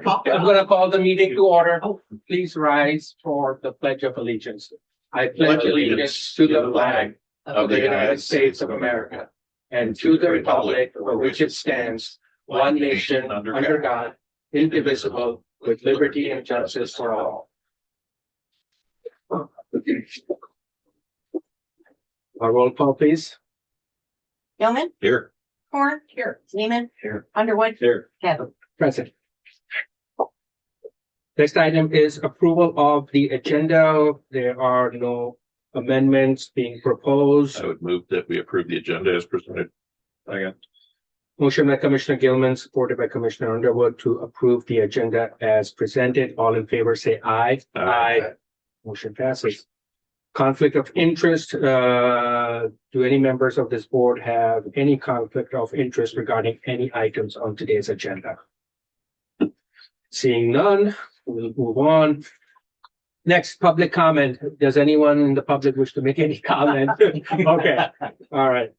I'm going to call the meeting to order. Please rise for the Pledge of Allegiance. I pledge allegiance to the flag of the United States of America and to the republic for which it stands, one nation under God, indivisible, with liberty and justice for all. Our roll call, please. Gilman, Here. Horn, here, Seaman, Here. Underwood, Here. Kevin. Present. Next item is approval of the agenda. There are no amendments being proposed. I would move that we approve the agenda as presented. Second. Motion by Commissioner Gilman, supported by Commissioner Underwood to approve the agenda as presented. All in favor, say aye. Aye. Motion passes. Conflict of interest. Do any members of this board have any conflict of interest regarding any items on today's agenda? Seeing none, we'll move on. Next, public comment. Does anyone in the public wish to make any comment? Okay, all right.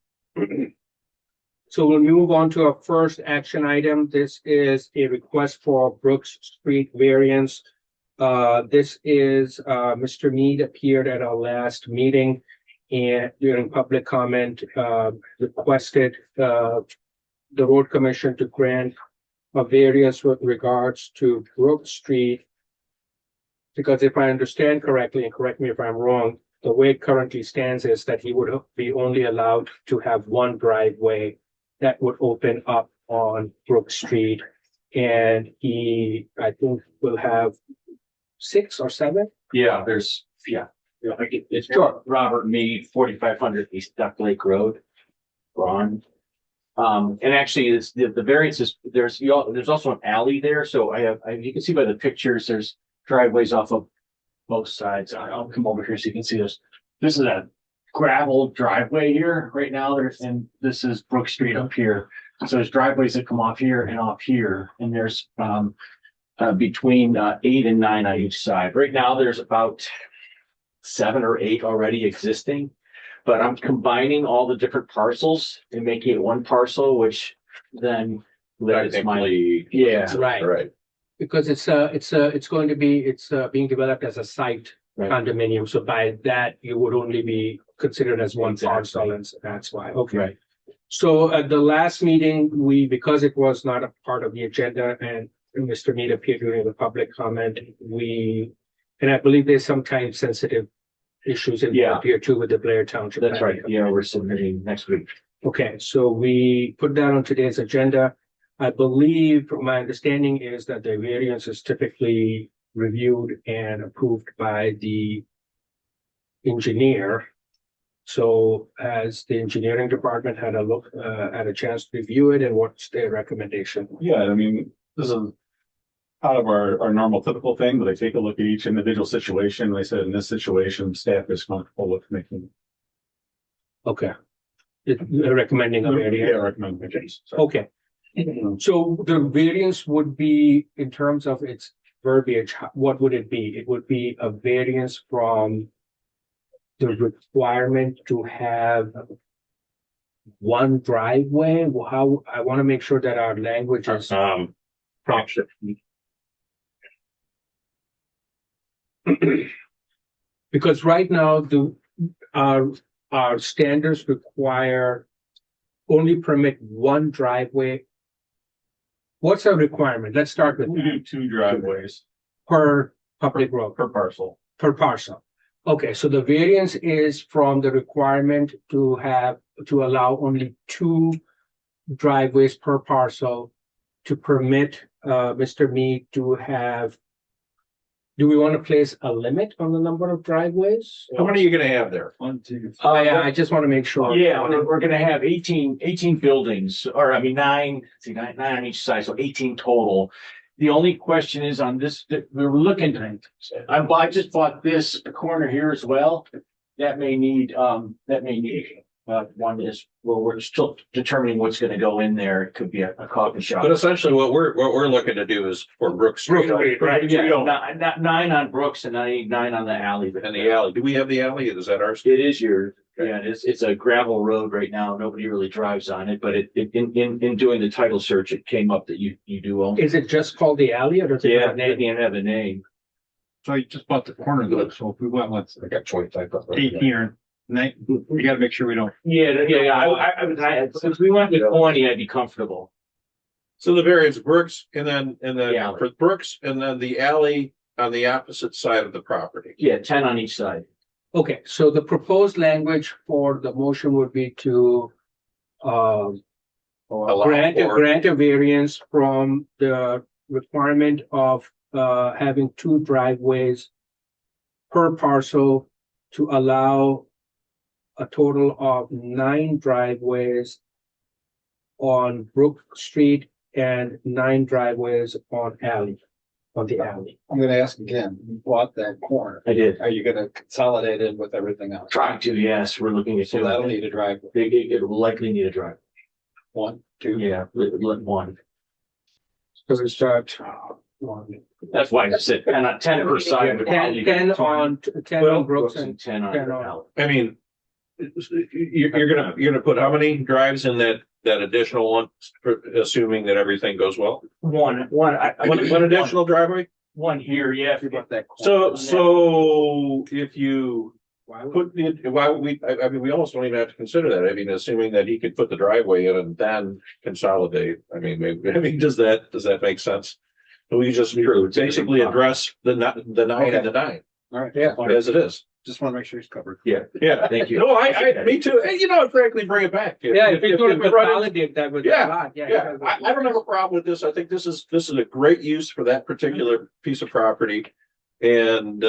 So we'll move on to our first action item. This is a request for Brooks Street variance. This is Mr. Mead appeared at our last meeting and during public comment requested the road commission to grant a variance with regards to Brooks Street. Because if I understand correctly, and correct me if I'm wrong, the way it currently stands is that he would be only allowed to have one driveway that would open up on Brook Street. And he, I think, will have 6 or 7. Yeah, there's, it's Robert Mead, 4500 East Duck Lake Road, Braun. And actually it's the variance is, there's also an alley there. So you can see by the pictures, there's driveways off of both sides. I'll come over here so you can see this. This is a gravel driveway here right now. And this is Brook Street up here. So there's driveways that come off here and off here. And there's, between 8 and 9 on each side. Right now, there's about 7 or 8 already existing, but I'm combining all the different parcels and making it one parcel, which then limits my, yeah, Right. Because it's going to be, being developed as a site condominium. So by that, you would only be considered as one parcel, and that's why. Okay. Right. So at the last meeting, because it was not a part of the agenda and Mr. Mead appeared during the public comment, and I believe there's some time sensitive issues in here too with the Blair Township. That's right. Yeah, we're submitting next week. Okay, so we put that on today's agenda. I believe my understanding is that the variance is typically reviewed and approved by the engineer. So has the engineering department had a chance to review it, and what's their recommendation? Yeah, I mean, this is out of our normal typical thing, but they take a look at each individual situation. They said in this situation, staff is comfortable with making. Okay. They're recommending a variance. Yeah, recommend variance. Okay. So the variance would be, in terms of its verbiage, what would it be? It would be a variance from the requirement to have one driveway. How, I want to make sure that our language is proper. Because right now our standards require only permit one driveway. What's our requirement? Let's start with We do 2 driveways per public road, per parcel. per parcel. Okay, so the variance is from the requirement to allow only 2 driveways per parcel to permit Mr. Mead to have. Do we want to place a limit on the number of driveways? How many are you gonna have there? 1, 2, 3. I just want to make sure. Yeah, we're going to have 18 buildings, or I mean, 9 on each side, so 18 total. The only question is on this, we were looking, I just bought this corner here as well. That may need one is, well, we're still determining what's going to go in there. It could be a coffee shop. But essentially what we're looking to do is for Brooks Street. Right. Yeah, 9 on Brooks and 9 on the alley. And the alley. Do we have the alley? Is that ours? It is yours. Yeah, it's a gravel road right now. Nobody really drives on it, but in doing the title search, it came up that you do own. Is it just called the alley or does it Yeah, have a they name? didn't have a name. So you just bought the corner though, so if we went with I got 25. 18 or 19, we gotta make sure we don't. Yeah. Since we went with 20, I'd be comfortable. So the variance Brooks and then The alley. for Brooks and then the alley on the opposite side of the property. Yeah, 10 on each side. Okay, so the proposed language for the motion would be to Allow for- grant a variance from the requirement of having 2 driveways per parcel to allow a total of 9 driveways on Brook Street and 9 driveways on the alley. I'm gonna ask again, you bought that corner, I did. are you gonna consolidate it with everything else? Trying to, yes, we're looking at So that'll doing need a driveway, it. It will likely need a drive. 1, 2. Yeah, one. So it's That's why I said 10 per side. would probably be 10 fine. on 10 Well, on Brooks And and 10 on 10 the on- alley. I mean, you're gonna put how many drives in that additional one, assuming that everything goes well? One One additional driveway? One here, yeah. You bought that corner. So if you put why would we, I mean, we almost don't even have to consider that. I mean, assuming that he could put the driveway in and then consolidate. I mean, maybe, does that make sense? We just basically address the 9 and the 9 All right, Yeah. as it is. just wanna make sure he's covered. Yeah. Thank you. No, me too. And frankly, bring it back. Yeah, if you're going to we run into- consolidate that with. Yeah, a lot, Yeah, I don't have a problem with this. I think this is a great use for that particular piece of property. And,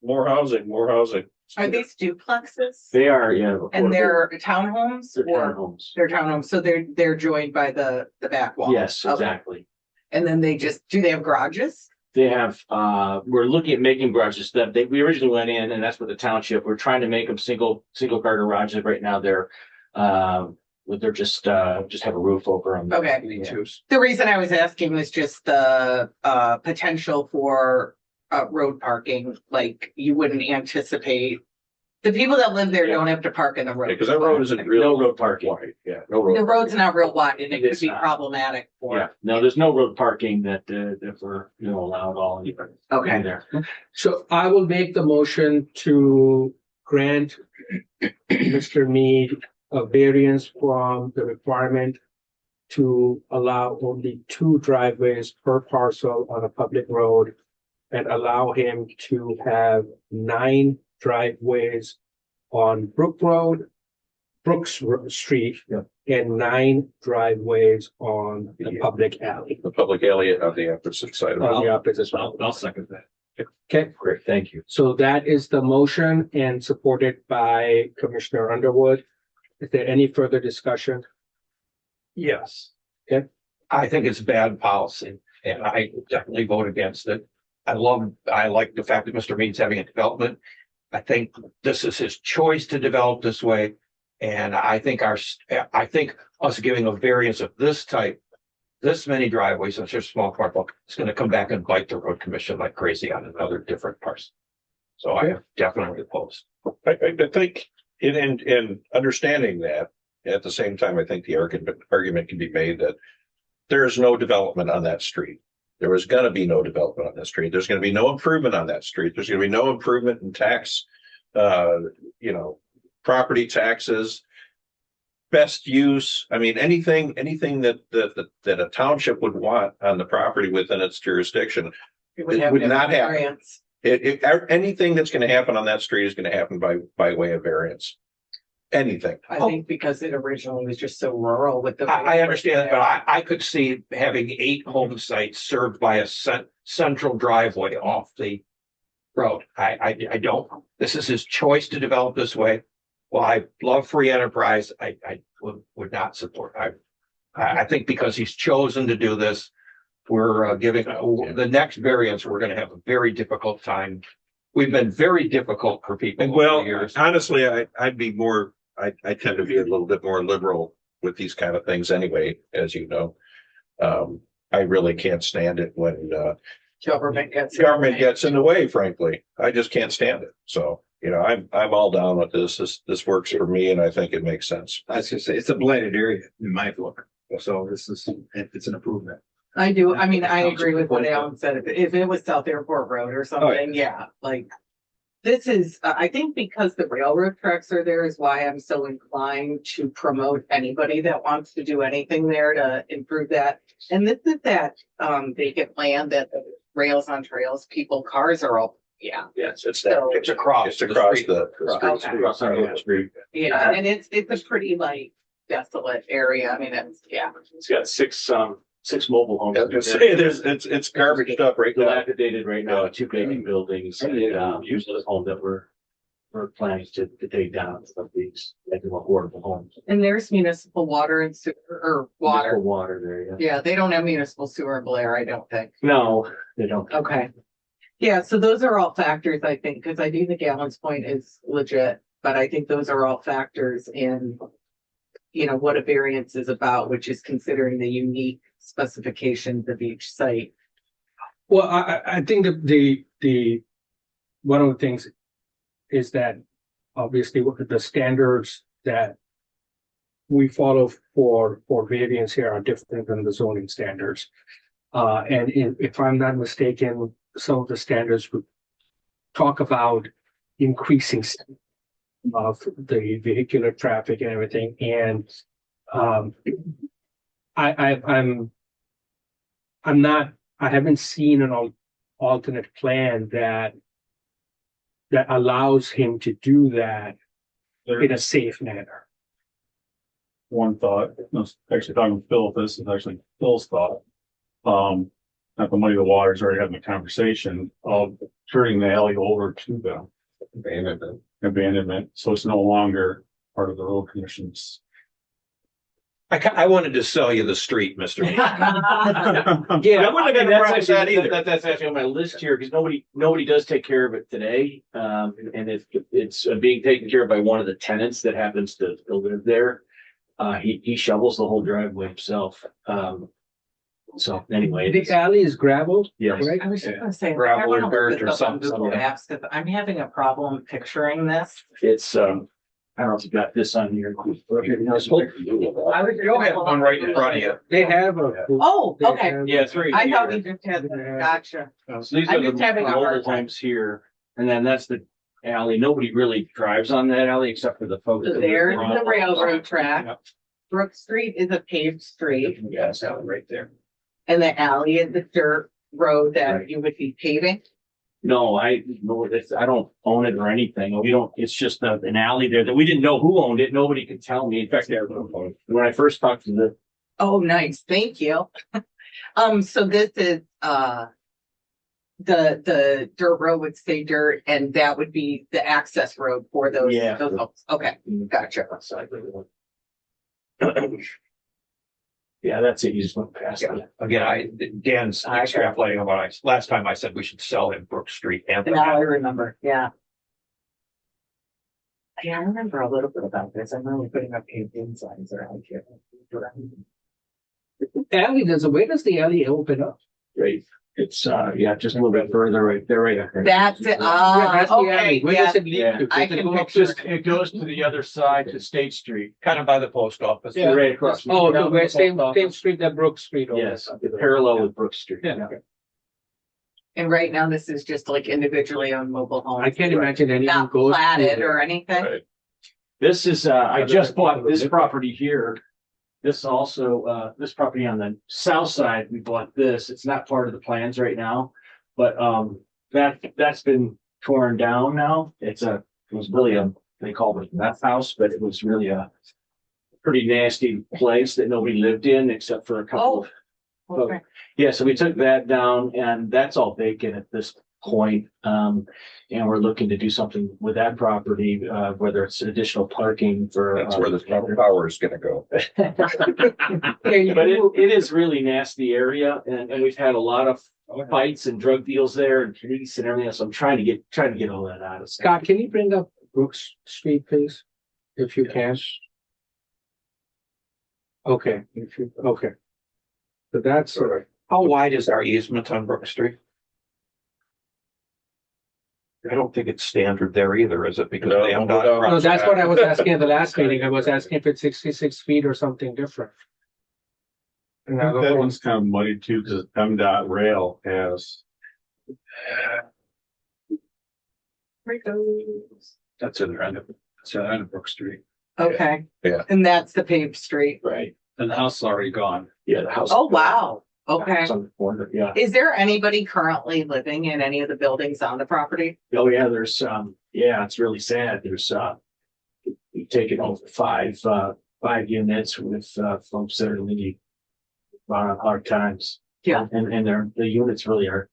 more housing. Are these duplexes? They are, yeah. And they're townhomes They're or townhomes. they're townhomes, so they're joined by the back wall? Yes, Okay. exactly. And then do they have garages? They have, we're looking at making garages that we originally went in, and that's with the township. We're trying to make them single car garages. Right now, they're just have a roof over them. Okay. The reason I was asking was just the potential for road parking, like you wouldn't anticipate. The people that live there don't have to park in the road. Because that road isn't real. No road parking. Wide. Yeah, no The road. road's not real wide and it could It's be not. problematic Yeah, for, no, there's no road parking that we're, allow at all. Okay. There. So I will make the motion to grant Mr. Mead a variance from the requirement to allow only 2 driveways per parcel on a public road and allow him to have 9 driveways on Brooks Street, and 9 driveways on the public alley. The public alley on the opposite side of On it. the opposite side. I'll second that. Okay, Great, thank you. so that is the motion and supported by Commissioner Underwood. Is there any further discussion? Yes. Okay. I think it's bad policy and I definitely vote against it. I like the fact that Mr. Mead's having a development. I think this is his choice to develop this way. And I think us giving a variance of this type, this many driveways, such a small parcel, it's going to come back and bite the road commission like crazy on another different parcel. So I am definitely opposed. I think in understanding that, at the same time, I think the argument can be made that there is no development on that street. There is going to be no development on that street. There's going to be no improvement on that street. There's going to be no improvement in tax, property taxes, best use. I mean, anything that a township would want on the property within its jurisdiction. it would have to have not happen. variance. Anything that's going to happen on that street is going to happen by way of variance. Anything. I think because it originally was just so rural with the. I understand, but I could see having 8 home sites served by a central driveway off the road. I don't, this is his choice to develop this way. Well, I love free enterprise. I would not support. I think because he's chosen to do this, we're giving the next variance, we're going to have a very difficult time. We've been very difficult for people. Well, over the years. honestly, I'd be more, I tend to be a little bit more liberal with these kind of things anyway, as you know. I really can't stand it when Government gets. government gets in the way, frankly. I just can't stand it. So you know, I'm all down with this. This works for me and I think it makes sense. I was gonna say, it's a blighted area in my book, so it's an improvement. I do, I mean, I agree with what Alan said. If it was South Airport Road or something, yeah, like. This is, I think because the railroad tracks are there is why I'm so inclined to promote anybody that wants to do anything there to improve that. And this is that vacant land that the rails on trails, cars are all, yeah. Yes, it's So- that. It's across. It's across the. Okay. Across the street. Yeah, and it's a pretty like desolate area. I mean, It's got six mobile homes. I was gonna say, it's garbage up right now. Dilapidated right now, two vacant buildings, and usually the home that we're planning to take down of these, like affordable homes. and there's municipal water and sewer, or Municipal water. water there, yeah. Yeah, they don't have municipal sewer in Blair, I don't think. No, they don't. Okay. Yeah, so those are all factors, I think, because I do think Alan's point is legit, but I think those are all factors in, what a variance is about, which is considering the unique specifications of each site. Well, I think the one of the things is that obviously the standards that we follow for variance here are different than the zoning standards. And if I'm not mistaken, some of the standards would talk about increasing of the vehicular traffic and everything. And I haven't seen an alternate plan that allows him to do that in a safe manner. One thought, I was actually talking with Phil, this is actually Phil's thought. Not to muddy the waters, already having a conversation of turning the alley over to the abandonment, so it's no longer part of the road commission's. I wanted to sell you the street, Mr. Yeah, I wouldn't have been that's around with that actually, either. that's actually on my list here, because nobody does take care of it today. And it's being taken care of by one of the tenants that happens to live there. He shovels the whole driveway himself. So anyway. The alley is gravel, Yes. right? I was just gonna say. Gravel or I wanna look dirt this or up on something, Google yeah. Maps, 'cause I'm having a problem picturing this. It's, I don't know if you got this on here. I was You'll have one right in front of you. They have a. Oh, they okay. have- Yeah, it's right I thought here. we just had, Yeah. gotcha. So these I'm are the just having a hard mobile time. homes here, and then that's the alley. Nobody really drives on that alley except for the folks. that live There's around. the railroad track. Brook Street is a paved street, Yeah, it's alley right there. and the alley is the dirt road that Right. you would be paving. No, I don't own it or anything. We don't, it's just an alley there that we didn't know who owned it. Nobody could tell me. In fact, when I first talked to the, Oh, nice, thank you. So this is, the dirt road would stay dirt, and that would be the access road for those. Yeah. Those homes. Okay, gotcha. yeah, that's it. You just went past it. Again, Dan's extrapolating on what last time I said we should sell him Brook Street and. Now I remember, yeah. Yeah, I remember a little bit about this. I'm really putting up painting signs around here. Alley, where does the alley open up? Right. It's, just a little bit further right there, right there. That's it, Yeah, that's the alley. okay, Where yeah. does it lead Yeah. to? I Does it can go up picture to- It goes to the other side to State Street. Kind of by the post office. Yeah. Right across. Oh, Down the where the same post office. street that Brook Street. over. Yes, parallel with Brook Street. Yeah. And right now, this is just like individually owned mobile homes. I can't imagine anyone Not goes. platted to- or anything. Right. This is, I just bought this property here. This also, this property on the south side, we bought this. It's not part of the plans right now. But, that's been torn down now. It was really they called it a meth house, but it was really a pretty nasty place that nobody lived in except for a couple of. Okay. Yeah, so we took that down and that's all vacant at this point. And we're looking to do something with that property, whether it's additional parking for. That's where the power is gonna go. But it is really nasty area and we've had a lot of fights and drug deals there and police and everything else. I'm trying to get all that out of. Scott, can you bring up Brooks Street, please? If you can. Okay, okay. So that's, How wide is our easement on Brook Street? I don't think it's standard there either, is it? Because No, they have no, not. No, that's what I was asking at the last meeting. I was asking if it's 66 feet or something different. And I That one's kind of muddy too, because MDOT rail has, That's in the end of, it's the end of Brook Street. Okay. Yeah. And that's the paved street. Right. And the house is already gone. Yeah, the house. Oh, wow. Okay. It's on the corner, yeah. Is there anybody currently living in any of the buildings on the property? Oh, yeah, there's, yeah, it's really sad. There's, we've taken over five units with, folks that are really on hard times. Yeah. And the units really are,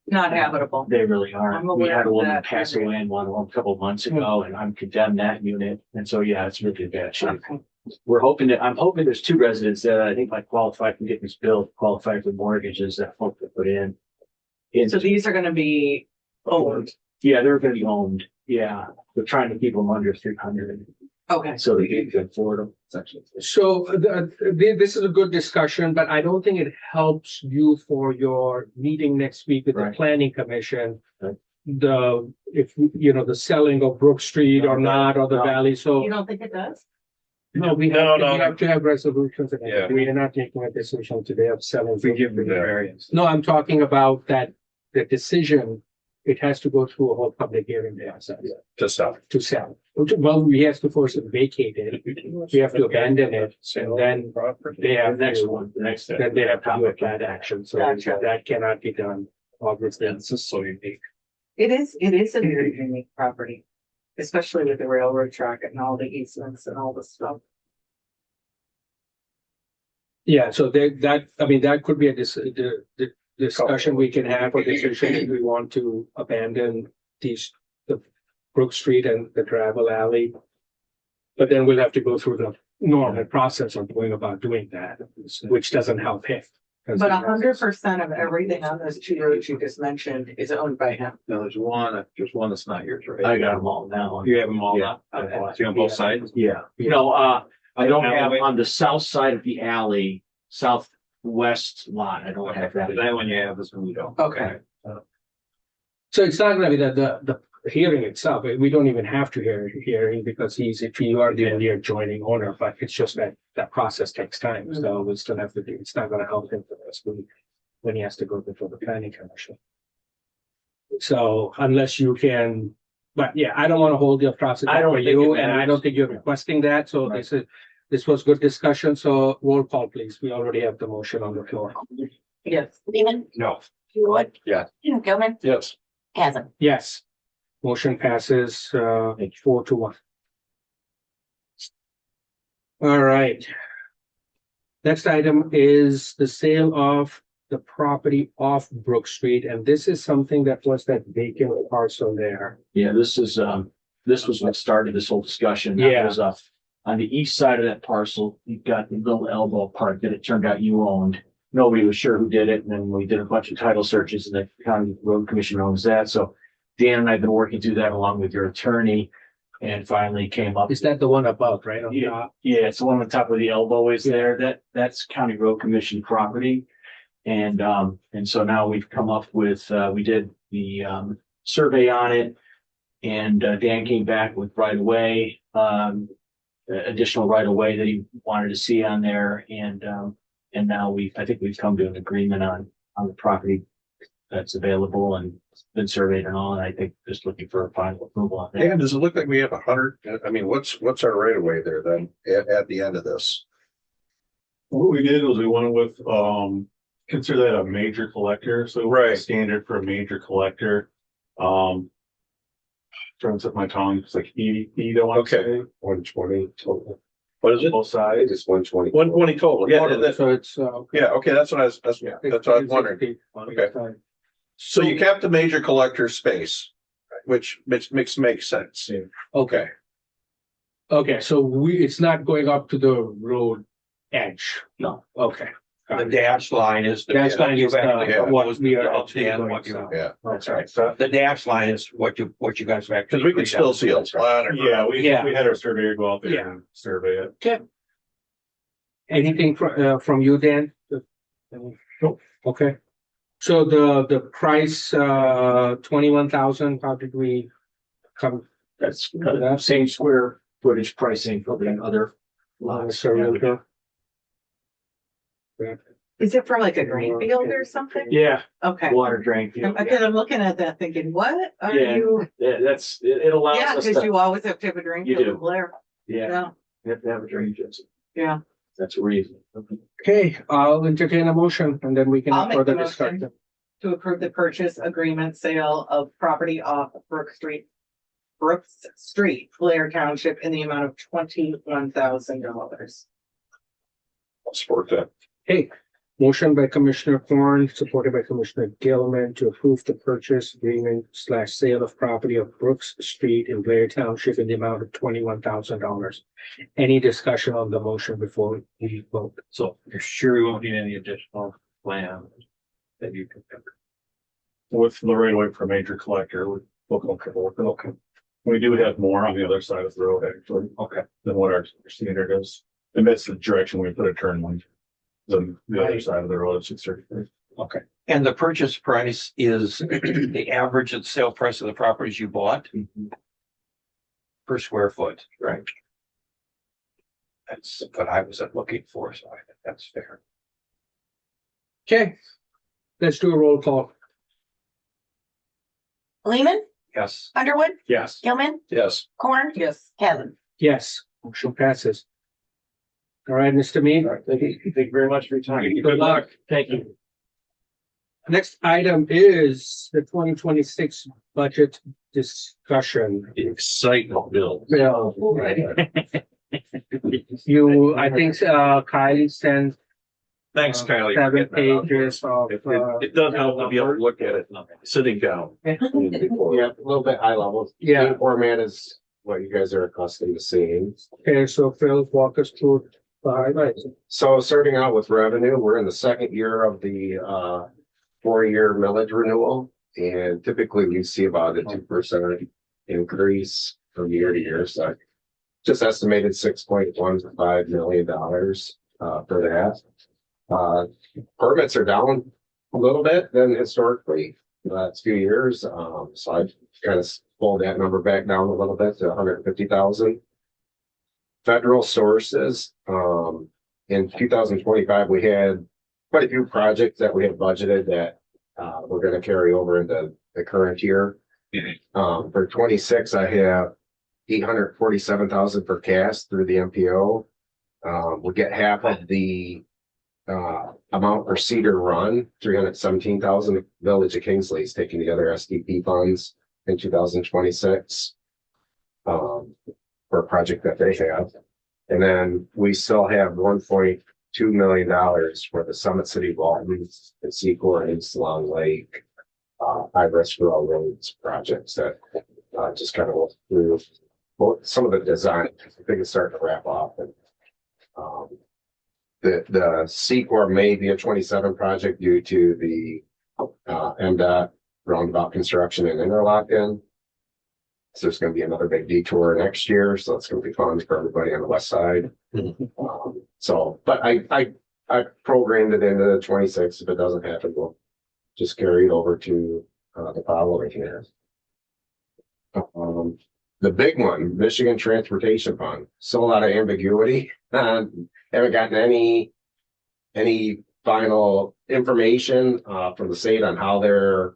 Not habitable. they really are. I'm We aware had a of woman that. pass away in one a couple of months ago, and I'm condemned that unit. And so, yeah, it's really in bad shape. Okay. I'm hoping there's two residents that I think might qualify for getting this bill, qualify for mortgages that folks have put in. And So these are gonna be owned. yeah, they're gonna be owned. Yeah, we're trying to keep them under 300, Okay. so they can afford them. So this is a good discussion, but I don't think it helps you for your meeting next week with the Right. planning commission. Right. The selling of Brook Street or not, or the No. valley, so. You don't think it does? No, we No, have to have resolutions. And Yeah. we are not making a decision today of selling. We give them the Yeah. variance. No, I'm talking about that, the decision, it has to go through a whole public hearing process To sell. to sell. Well, we have to force it vacated. We have to abandon it and then they have The next to, one, the next. then they have to do a plat action. So Gotcha. that cannot be done, obviously. It's just so unique. It is a very unique property, especially with the railroad track and all the easements and all the stuff. Yeah, so that could be the discussion we can have, or decision if we want to abandon the Brook Street and the gravel alley. But then we'll have to go through the normal process of going about doing that, which doesn't help him. But 100% of everything on those two roads you just mentioned is owned by him. No, there's one that's not yours, right? I got them all now. You have them all Yeah. now? Okay. So you on both sides? Yeah, I don't have Alleyway? on the south side of the alley, southwest lot, I don't have that. That one you have, this one you don't. Okay. So it's not gonna be the hearing itself, we don't even have to hearing because if you are the only adjoining owner, but it's just that process takes time, so we still have to do, it's not gonna help him for this week when he has to go before the planning commission. So unless you can, but yeah, I don't wanna hold your process I up don't for think you, it and I matters. don't think you're requesting that, so Right. this was good discussion, so roll call, please, we already have the motion on the floor. Yes. Lehman, No. Wood. Yeah. Gilman, Yes. Chasm. Yes. Motion passes 4-1. All right. Next item is the sale of the property off Brook Street, and this is something that was that vacant parcel there. Yeah, this was what started this whole discussion. Yeah. That was, on the east side of that parcel, you've got the little elbow part that it turned out you owned. Nobody was sure who did it, and then we did a bunch of title searches, and the county road commission owns that, so Dan and I have been working through that along with your attorney, and finally came up. Is that the one above, right? On Yeah. top? Yeah, it's the one on top of the elbow is there. That's county road commission property. And so now we've come up with, we did the, survey on it. And, Dan came back with right of way, additional right of way that he wanted to see on there. And now I think we've come to an agreement on the property that's available and been surveyed and all. And I think just looking for a final approval on that. And does it look like we have 100? I mean, what's our right of way there then at the end of this? what we did was we went with, consider that a major collector, so. Right. Standard for a major collector. Trying to set my tongue, it's like 80, I want to Okay. say. 120 total. What is it? Both sides. It's 120. 120 total. Yeah, So it's, yeah, okay, that's what I was wondering. Okay. So you kept the major collector space, which makes sense. Okay. Okay, so it's not going up to the road edge? No. Okay. The dash line is. Dash line is what we are actually actually what you. going Yeah. That's right. So the dash line is what you guys have actually. Because we could still see a lot of. Yeah, we Yeah. had our surveyor go out there Yeah. and survey it. Anything from you, Dan? Nope. Okay. So the price, 21,000, how did we come? That's same square footage pricing for the other lots. Is it for like a green field or something? Yeah, Okay. water drain field. Because I'm looking at that thinking, what are Yeah. you? Yeah, it allows Yeah, us because to, you always have to have a drain You field do. in Blair. yeah, Yeah, you have to have a drainage. System. yeah. That's a reason. Okay, I'll entertain a motion and then we can I'll have make further the motion. discussion. To approve the purchase agreement sale of property off Brooks Street, Blair Township in the amount of $21,000. I'll support that. Okay, motion by Commissioner Thorn, supported by Commissioner Gilman to approve the purchase agreement / sale of property of Brooks Street in Blair Township in the amount of $21,000. Any discussion on the motion before we vote? So you're sure we won't need any additional land that you can. With the right of way for major collector, we feel comfortable with it. Okay. We do have more on the other side of the road, actually. Okay. Than what our standard is. And that's the direction we put a turn lane. The other side of the road, 633. Okay. And the purchase price is the average of the sale price of the properties you bought per square foot, right? That's what I was looking for, so I think that's fair. Okay, let's do a roll call. Lehman, Yes. Underwood, Yes. Gilman, Yes. Corn, Yes. Kevin. Yes, motion passes. All right, Mr. Mead, Thank you very much for your time. good luck. Thank you. Next item is the 2026 budget discussion. Excitement, Bill. Bill, you, I think, Kylie sent Thanks, Kylie. 7 pages of, It does help to be able to look at it sitting down. Before. Yeah, a little bit high level. Yeah. Same format is what you guys are accustomed to seeing. okay, so Phil, walk us through the highlights. So starting out with revenue, we're in the second year of the 4-year millage renewal. And typically we see about a 2% increase from year to year. So just estimated $6.15 million for that. Permits are down a little bit than historically the last few years. So I kind of pulled that number back down a little bit to 150,000. Federal sources, in 2025, we had quite a few projects that we had budgeted that we're going to carry over into the current year. For 26, I have 847,000 for CAS through the MPO. We get half of the amount for Cedar Run, 317,000. Village of Kingsley is taking the other SDP funds in 2026 for a project that they have. And then we still have $1.2 million for the Summit City Waltons and Secor and East Long Lake high risk roads projects that just kind of went through some of the design. I think it's starting to wrap up. And the Secor may be a 27 project due to the MDOT roundabout construction and interlocking. So there's going to be another big detour next year. So it's going to be fun for everybody on the west side. But I programmed it into the 26. If it doesn't happen, we'll just carry it over to the following year. The big one, Michigan Transportation Fund, still a lot of ambiguity. Haven't gotten any final information from the state on how they're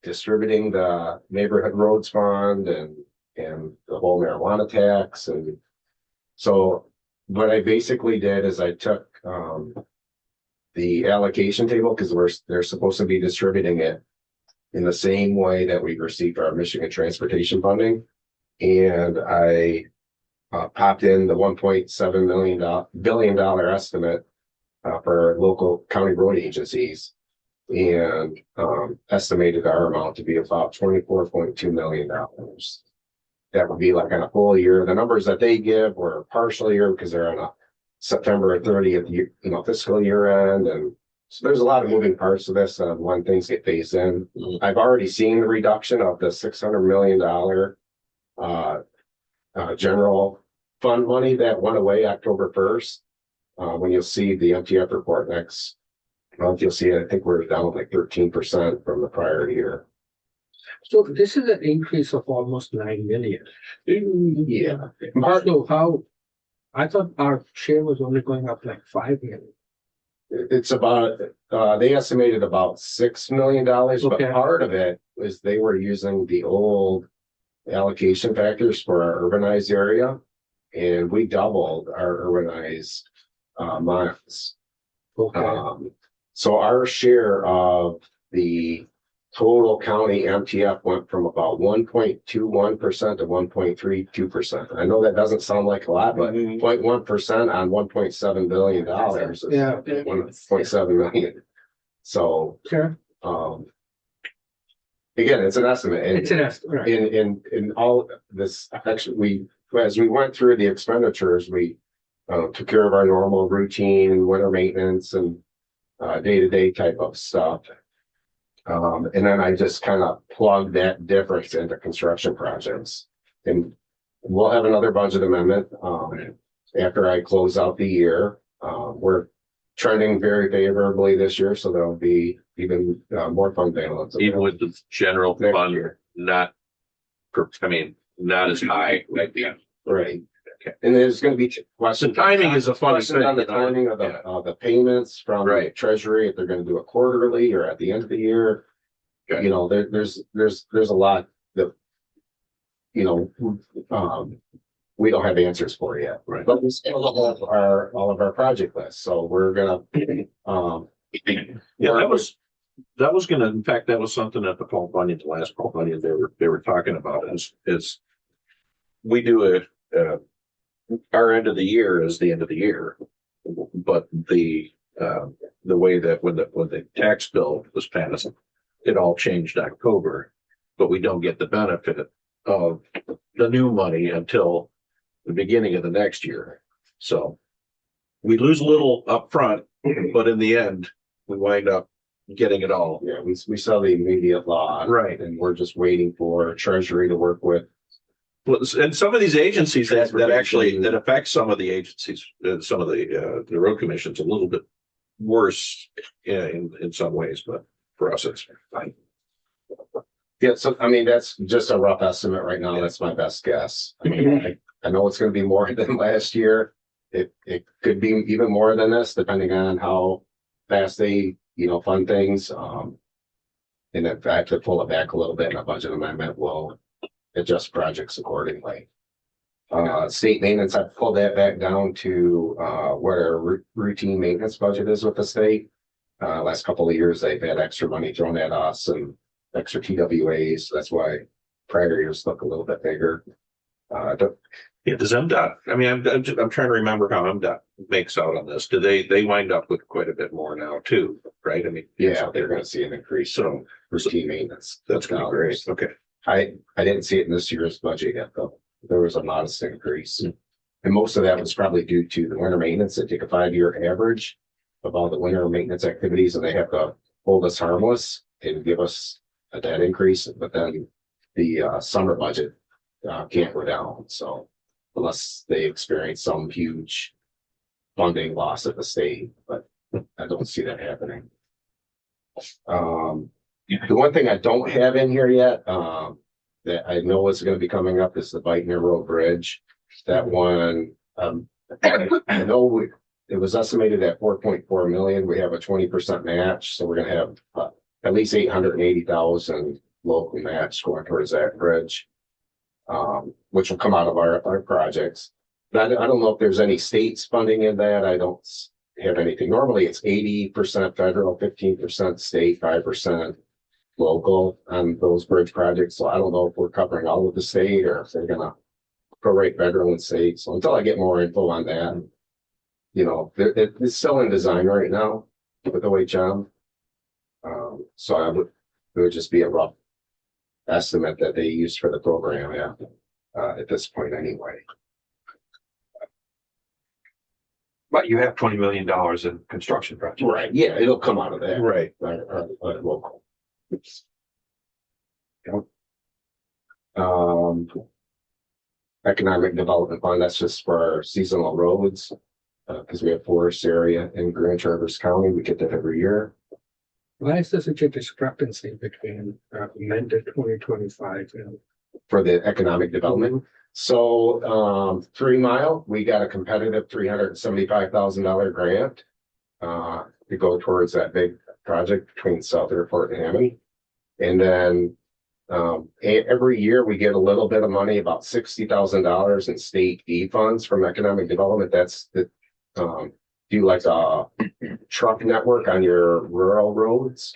distributing the neighborhood roads fund and the whole marijuana tax. And so what I basically did is I took the allocation table, because they're supposed to be distributing it in the same way that we received our Michigan transportation funding. And I popped in the $1.7 billion estimate for local county road agencies and estimated our amount to be about $24.2 million. That would be like on a full year. The numbers that they give were a partial year because they're on a September 30th year, fiscal year end. And so there's a lot of moving parts to this when things get phased in. I've already seen the reduction of the $600 million general fund money that went away October 1st. When you'll see the MTF report next Well, if you'll see, I think we're down like 13% from the prior year. So this is an increase of almost 9 million. Yeah. Part of how, I thought our share was only going up like 5 million. It's about, they estimated about $6 million, but Okay. part of it was they were using the old allocation factors for our urbanized area. And we doubled our urbanized miles. Okay, So our share of the total county MTF went from about 1.21% to 1.32%. I know that doesn't sound like a lot, but 0.1% on $1.7 billion is Yeah. 1.7 million. So, sure, again, it's an estimate. And it's an estimate, right? in all this, actually, as we went through the expenditures, we took care of our normal routine winter maintenance and day-to-day type of stuff. And then I just kind of plugged that difference into construction projects. And we'll have another budget amendment after I close out the year. We're trending very favorably this year, so there'll be even more fund balance. Even with the general Next fund, year. not as high. Right. Okay. And there's going to be questions. The timing is a funny Question on the thing, you know? timing of Yeah. the payments from the Right. treasury, if they're going to do it quarterly or at the end of the year. Okay. You know, there's a lot that, you know, we don't have answers for yet. Right. But we still have all of our project lists, so we're gonna, Yeah, that was gonna, in fact, that was something that the last Paul Bunyan, they were talking about is we do our end of the year is the end of the year. But the way that when the tax bill was passed, it all changed October, but we don't get the benefit of the new money until the beginning of the next year. So we lose a little upfront, but in the end, we wind up getting it all. yeah, we saw the immediate law. Right. And we're just waiting for treasury to work with. And some of these agencies that actually, that affect some of the agencies, some of the road commissions a little bit worse in some ways, but for us, it's fine. Yeah, so I mean, that's just a rough estimate right now. That's my best guess. I mean, I know it's gonna be more than last year. It could be even more than this, depending on how fast they, fund things. And in fact, to pull it back a little bit in a budget amendment, will adjust projects accordingly. State maintenance, I've pulled that back down to what our routine maintenance budget is with the state. Last couple of years, they've had extra money thrown at us and extra TWAs. So that's why prior years look a little bit bigger. Yeah, does MDOT, I mean, I'm trying to remember how MDOT makes out on this. Do they wind up with quite a bit more now too, right? I mean. Yeah, they're gonna see an increase in routine maintenance. That's gonna be great. Okay. I didn't see it in this year's budget yet, though. There was a modest increase. And most of that was probably due to the winter maintenance. They take a 5-year average of all the winter maintenance activities, and they have to hold us harmless and give us a debt increase, but then the summer budget can't go down. So unless they experience some huge funding loss at the state, but I don't see that happening. The one thing I don't have in here yet, that I know is going to be coming up is the Bitener Road Bridge. That one, I know it was estimated at 4.4 million. We have a 20% match, so we're going to have at least 880,000 local match going towards that bridge, which will come out of our projects. But I don't know if there's any states funding in that. I don't have anything. Normally it's 80% federal, 15% state, 5% local on those bridge projects. So I don't know if we're covering all of the state or if they're gonna prorate federal and state. So until I get more info on that, it's still in design right now with OHM. So it would just be a rough estimate that they used for the program, at this point anyway. But you have $20 million in construction projects. Right, yeah, it'll come out of that. Right. Local. Economic Development Fund, that's just for our seasonal roads. because we have forest area in Grand Traverse County. We get that every year. Why is there such a discrepancy between amended 2025 and For the economic development. So 3 Mile, we got a competitive $375,000 grant to go towards that big project between South Airport and Hammy. And then every year we get a little bit of money, about $60,000 in state E funds from economic development. That's the do like a truck network on your rural roads.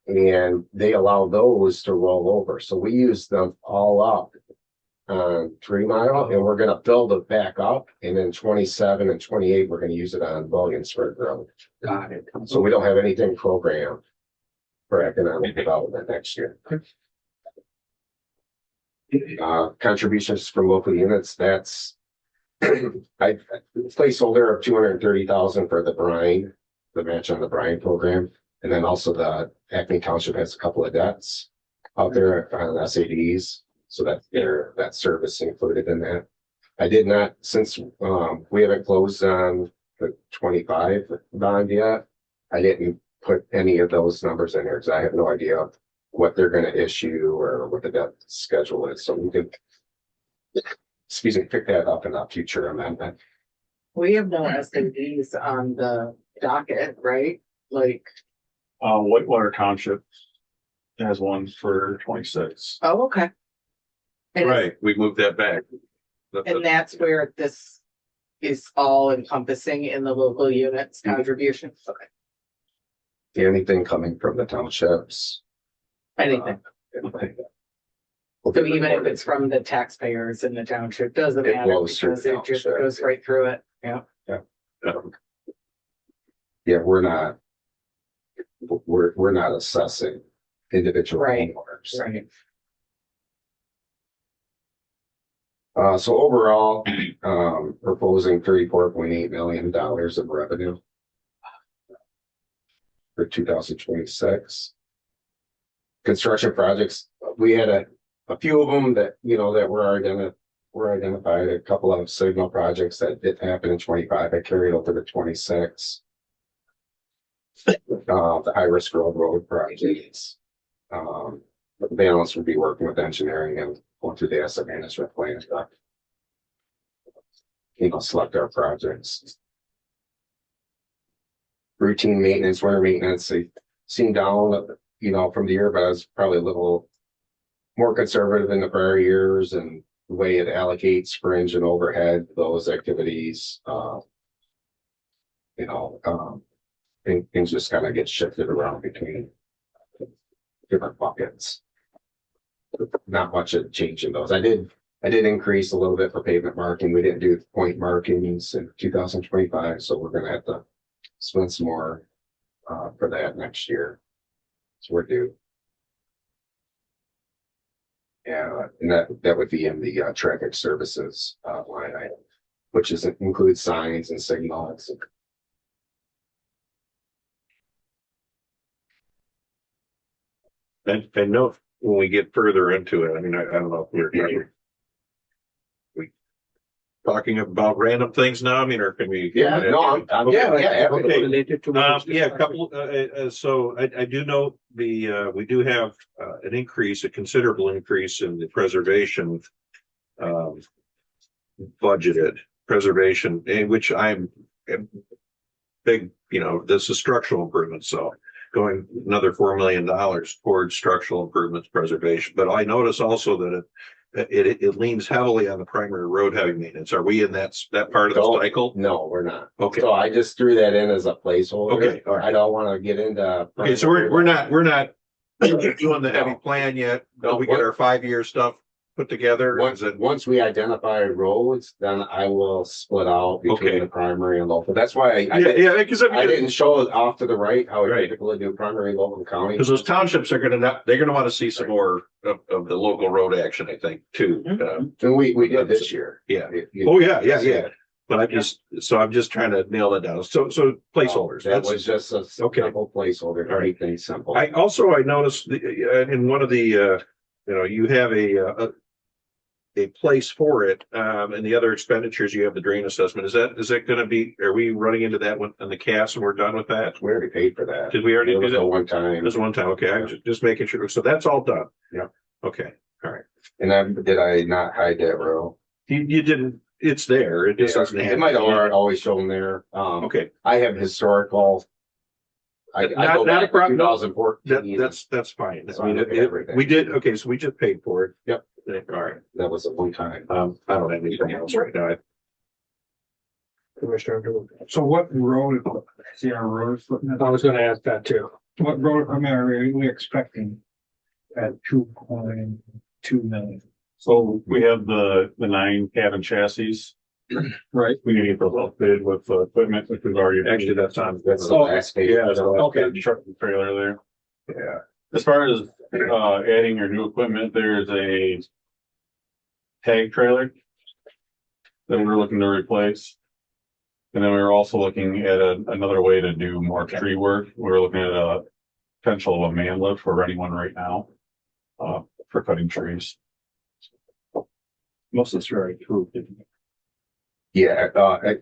And they allow those to roll over. So we use them all up on 3 Mile, and we're gonna build it back up. And then 27 and 28, we're gonna use it on Williamsburg Road. got it? So we don't have anything programmed for economic development next year. Contributions from local units, that's I placeholder of 230,000 for the brine, the match on the brine program. And then also the Acme Township has a couple of debts out there on SADs. So that's that service included in that. I did not, since we haven't closed on the 25 bond yet, I didn't put any of those numbers in here because I have no idea what they're going to issue or what the debt schedule is. So we can, excuse me, pick that up in a future amendment. We have no SADs on the docket, right? Like, Whitewater Township has one for 26. oh, okay. And, Right, we moved that back. and that's where this is all encompassing in the local units contributions. Okay. Anything coming from the townships. Anything. So even if it's from the taxpayers in the township, doesn't It matter flows through because the it just township. goes right through it. Yeah. Yeah, we're not assessing individual Right. homeowners. Right. So overall, proposing $34.8 million of revenue for 2026. Construction projects, we had a few of them that, that were identified, a couple of signal projects that did happen in 25. I carried over to 26. The high risk road projects. The balance would be working with engineering and going through the asset management plan stuff. Select our projects. Routine maintenance, winter maintenance, they seem down, from the year, but I was probably a little more conservative in the prior years and the way it allocates fringe and overhead, those activities, things just kind of get shifted around between different buckets. Not much of change in those. I did increase a little bit for pavement marking. We didn't do point markings in 2025, so we're gonna have to spend some more for that next year. So we're due. Yeah, and that would be in the traffic services line item, which includes signs and signals. And note, when we get further into it, I mean, I don't know if we talking about random things now, I mean, or can we? Yeah, no, I'm Okay. Related to. Yeah, a couple, so I do know we do have a considerable increase in the preservation budgeted preservation, which I'm big, this is structural improvements, so going another $4 million towards structural improvements preservation. But I notice also that it leans heavily on the primary road heavy maintenance. Are we in that part of the cycle? No, we're not. Okay. So I just threw that in as a placeholder. Okay, all right. I don't want to get into. Okay, so we're not doing the heavy plan yet. No, We get our 5-year stuff put together. Once we identify roads, then I will split out between Okay. the primary and local. That's why I Because I didn't show it off to the right, how we Right. typically do primary, local, and county. those townships are they're gonna want to see some more of the local road action, I think, too. And we did this year. Yeah. You- Oh, yeah. But I'm just trying to nail that down. So placeholders. That was just a Okay. simple placeholder, All right. anything simple. I noticed in one of the, you have a place for it. And the other expenditures, you have the drain assessment. Is that gonna be, are we running into that one on the CAS and we're done with that? We already paid for that. Did we already It do was that? a one time. This one time, okay, I'm just making sure. So that's all done. Yeah. Okay, all right. And did I not hide that row? You didn't, it's there. It just doesn't have. It might have always shown there. Okay, I have historical. I Not- go not a back to problem. 2014. that's fine. So I mean, I look at everything. we did, okay, so we just paid for it. Yep. All right. That was a one time. I don't have anything else right now. Commissioner Underwood. So what road, see our road equipment, I was gonna ask that too. what road equipment are we expecting at 2.2 million? So we have the 9 cabin chassis. Right. We need to get those outfitted with equipment, which we've already. Actually, that's on. That's the Oh, last page. yeah, so- Okay, truck and trailer there. Yeah. As far as adding your new equipment, there's a tag trailer that we're looking to replace. And then we're also looking at another way to do more tree work. We're looking at a potential of a man lift. We're running one right now for cutting trees. Most of it's very true. Yeah,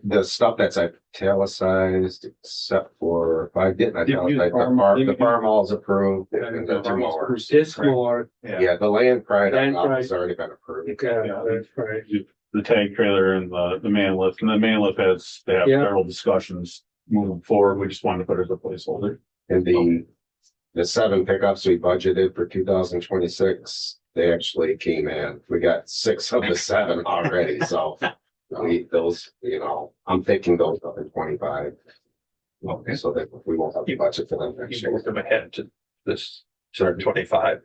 the stuff that's italicized, except for, if I didn't italicize, the farm hall's approved. And the two mowers. This more, Yeah, the land pride Land pride. has already been approved. okay, that's right. The tag trailer and the man lift, and the man lift has, they have Yeah. several discussions moving forward. We just wanted to put it as a placeholder. And the 7 pickups we budgeted for 2026, they actually came in. We got 6 of the 7 already, so. Those, I'm thinking those up in 25. Okay. So that we won't have the budget for them next You year. moved them ahead to this, start 25.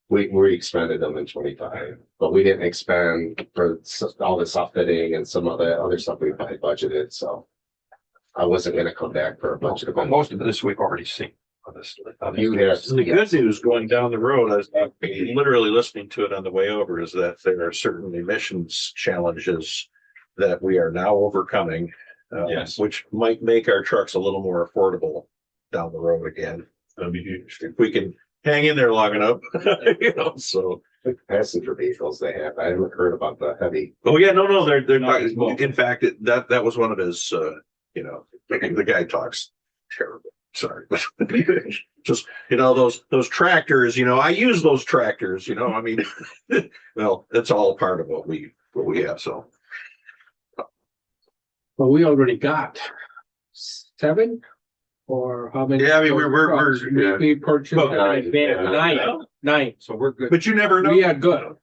We expended them in 25, but we didn't expend for all this outfitting and some of the other stuff we had budgeted, so. I wasn't gonna come back for a budget. But most of this we've already seen on this. You have, The good news going down the road, I was literally listening to it on the way over, is that there are certain emissions challenges that we are now overcoming. Yes. Which might make our trucks a little more affordable down the road again. That'd be huge. If we can hang in there long enough, so. passenger vehicles they have. I haven't heard about the heavy. Oh, yeah, no, they're Not not, as well. in fact, that was one of his, the guy talks terrible, sorry. Just, those tractors, I use those tractors, I mean, well, that's all part of what we have, so. But we already got 7 or how many? Yeah, I mean, we're yeah. We purchased Well, in advance, 9. So we're good. But you never know. We are good.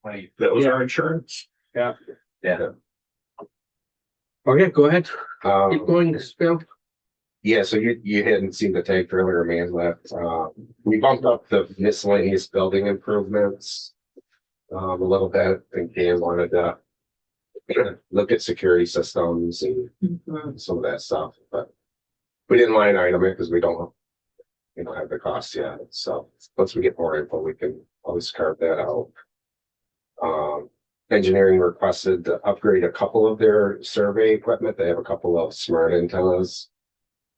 That was Yeah. our insurance. Yeah. Yeah. Okay, go ahead. Keep going, Phil. Yeah, so you hadn't seen the tank trailer or man left. We bumped up the miscellaneous building improvements a little bit. I think Dan wanted to look at security systems and some of that stuff, but we didn't line item it because we don't have the cost yet. So once we get more info, we can always carve that out. Engineering requested to upgrade a couple of their survey equipment. They have a couple of smart antennas.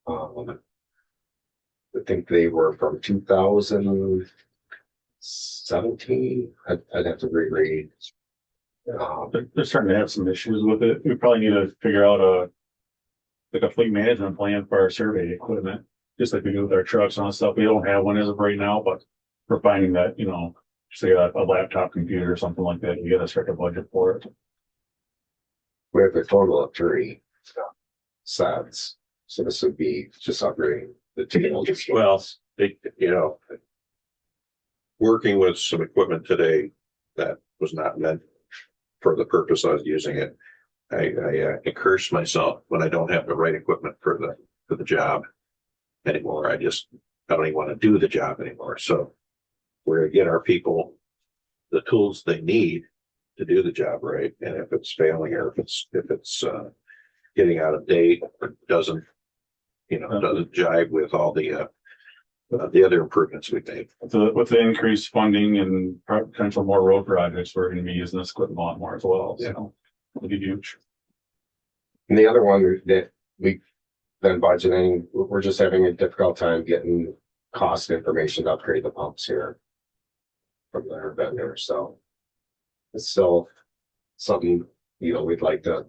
I think they were from 2017. I'd have to reread. They're starting to have some issues with it. We probably need to figure out a fleet management plan for our survey equipment, just like we do with our trucks and all that stuff. We don't have one as of right now, but we're finding that, say a laptop computer or something like that, you get a certain budget for it. We have a total of 3 sets. So this would be just upgrading the two. Well, working with some equipment today that was not meant for the purpose I was using it. I curse myself when I don't have the right equipment for the job anymore. I don't even want to do the job anymore. So we're gonna get our people the tools they need to do the job right. And if it's failing or if it's getting out of date or doesn't jive with all the other improvements we made. With the increased funding and potential more road projects, we're gonna be using this equipment a lot more as well, so it'll be huge. And the other one that we've been budgeting, we're just having a difficult time getting cost information to upgrade the pumps here from their vendor, so it's still something, we'd like to,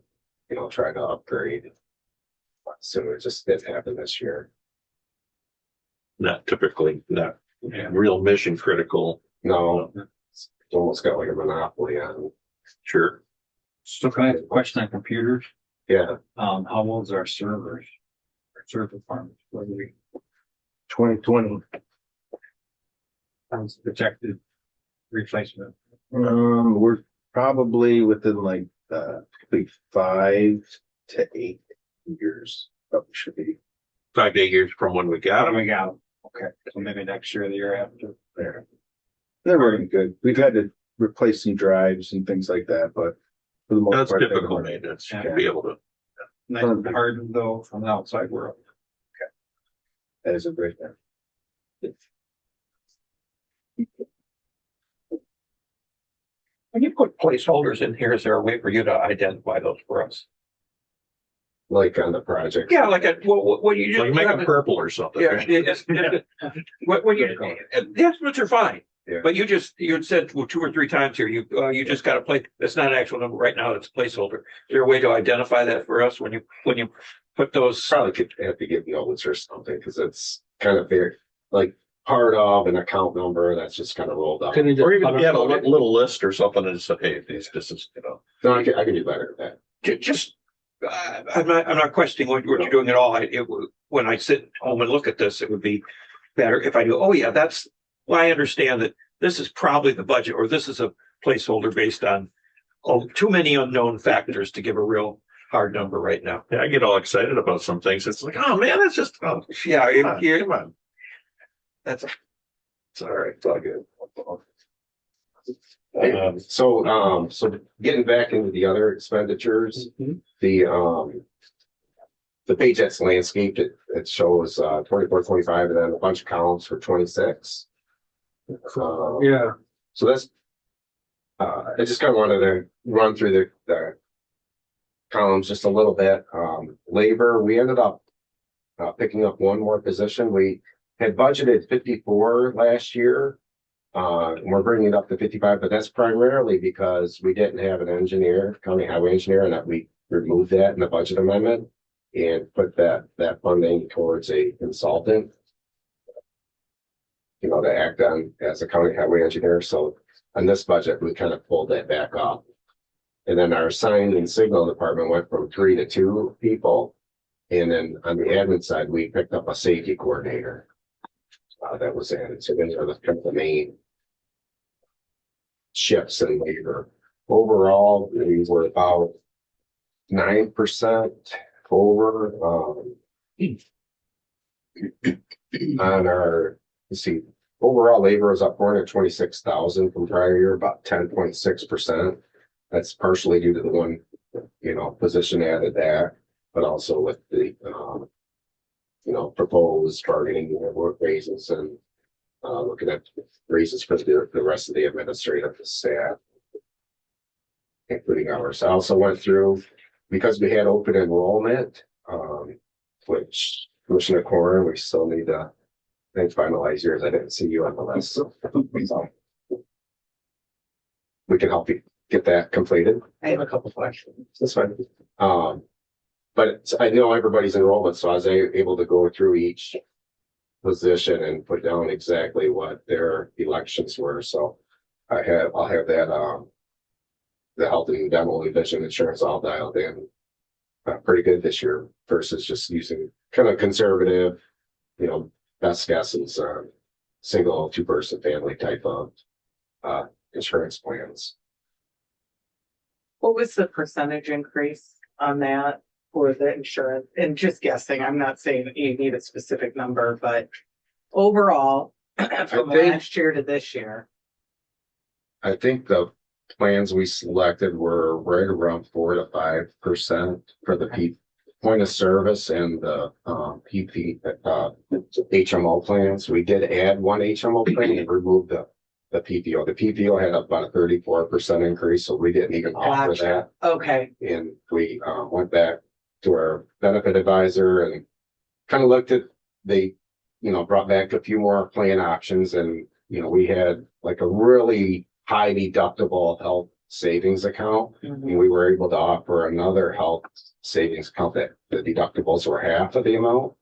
try to upgrade. So it just didn't happen this year. Not typically, not real mission critical. No, it's almost got like a monopoly on. Sure. So can I have a question on computers? Yeah, How old is our servers? Our server farms, whether we, 2020. projected replacement. We're probably within like, maybe 5 to 8 years. Probably should be 5 to 8 years from when we got Oh, them. we got them. Okay, so maybe next year, or the year after. there. They're very good. We've had to replace some drives and things like that, but for the most That's part. typical they're- maintenance. To be able to. Nice and hardened though from the outside world. That is a great thing. When you put placeholders in here, is there a way for you to identify those for us? like on the project. Yeah, like what you just. Like make them purple or something. Yeah, when you, the estimates are fine. Yeah. But you had said, well, 2 or 3 times here, you just got to play, that's not an actual number right now, it's a placeholder. Is there a way to identify that for us when you put those? Probably could have to give notes or something, because it's kind of very, like, part of an account number that's just kind of rolled up. Can you just Or even color get a code it? little list or something and say, hey, this is, No, I can do better than that. Just, I'm not questioning what you're doing at all. When I sit home and look at this, it would be better if I knew, oh yeah, well, I understand that this is probably the budget, or this is a placeholder based on, too many unknown factors to give a real hard number right now. Yeah, I get all excited about some things. It's like, oh man, that's just, Yeah, come on. that's, It's all right, it's all good. So getting back into the other expenditures, the page that's landscaped, it shows 24, 25, and then a bunch of columns for 26. Yeah, So that's, I just kind of wanted to run through the columns just a little bit. Labor, we ended up picking up one more position. We had budgeted 54 last year. We're bringing it up to 55, but that's primarily because we didn't have an engineer, county highway engineer, and that we removed that in the budget amendment and put that funding towards a consultant, to act on as a county highway engineer. So on this budget, we kind of pulled that back up. And then our sign and signal department went from 3 to 2 people. And then on the admin side, we picked up a safety coordinator. That was added. So those are kind of the main shifts in labor. Overall, we were about 9% over on our, overall labor is up 426,000 from prior year, about 10.6%. That's partially due to the one, position added there, but also with the, proposed bargaining work raises and looking at raises for the rest of the administrative staff, including ours. I also went through, because we had open enrollment, which Commissioner Corrin, we still need to finalize yours. I didn't see you on the list. So we can help you get that completed. I have a couple questions. That's fine. But I know everybody's enrollment, so I was able to go through each position and put down exactly what their elections were. So I'll have that, the health and dental and vision insurance all dialed in pretty good this year versus just using kind of conservative, best guesses on single 2-person family type of insurance plans. What was the percentage increase on that for the insurance? And just guessing, I'm not saying you need a specific number, but overall, from think- last year to this year. I think the plans we selected were right around 4 to 5% for the point of service and the HMO plans. We did add one HMO plan and remove the PPO. The PPO had about a 34% increase, so we didn't even offer that. Okay, And we went back to our benefit advisor and kind of looked at, they, brought back a few more plan options, and we had like a really high deductible health savings account. Mhm. And we were able to offer another health savings account that the deductibles were half of the amount.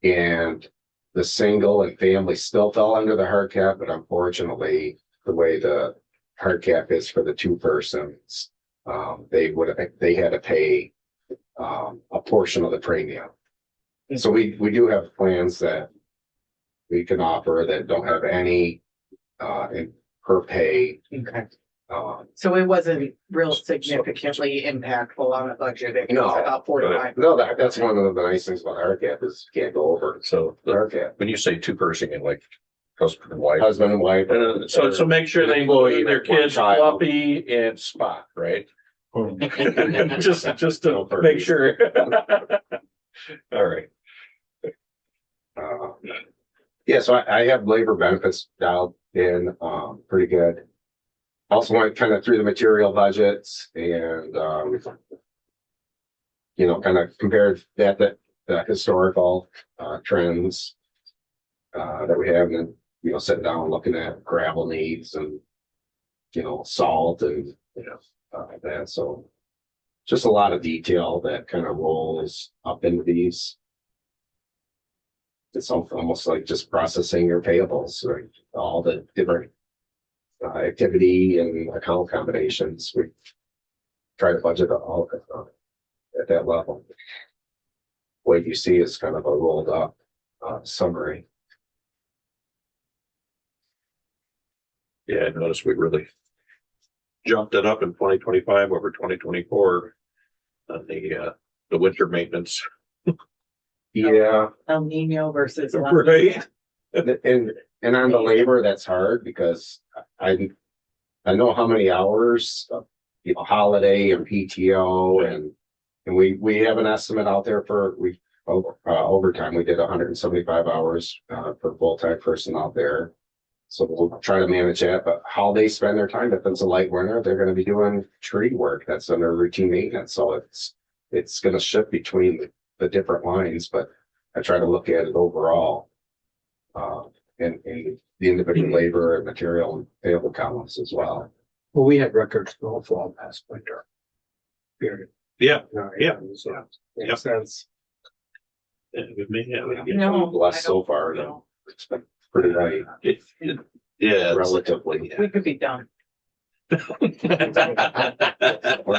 And the single and family still fell under the hard cap, but unfortunately, the way the hard cap is for the two persons, they had to pay a portion of the premium. So we do have plans that we can offer that don't have any per pay. Okay. Um, So it wasn't real significantly impactful on the budget. It was No, about 45. no, that's one of the nice things about hard cap is you can't go over So the hard cap. when you say two person, and like husband and wife. Husband and wife. So make sure they Employee, include their one kids, child. Fluffy and Spot, right? Oh, Just to make sure. All right. Yeah, so I have labor benefits dialed in, pretty good. Also went kind of through the material budgets and, kind of compared the historical, trends, that we have, and then, sitting down and looking at gravel needs and, salt and, that, so just a lot of detail that kind of rolls up into these. It's almost like just processing your payables, right? All the different activity and account combinations. We try to budget all of it at that level. What you see is kind of a rolled up summary. Yeah, I noticed we really jumped it up in 2025 over 2024 on the winter maintenance. Yeah, El Nino versus. La Right. and on the labor, that's hard because I know how many hours, holiday and PTO and we have an estimate out there for overtime. We did 175 hours for full-time person out there. So we'll try to manage that, but how they spend their time, if it's a light winter, they're going to be doing tree work. That's under routine maintenance. So it's going to shift between the different lines, but I try to look at it overall. And the individual labor and material and payable columns as well. Well, we had record snowfall last winter. Period. Yeah. Yeah. So, makes sense. No, Less so far, no. it's been pretty light, Yeah. relatively. We could be done. We're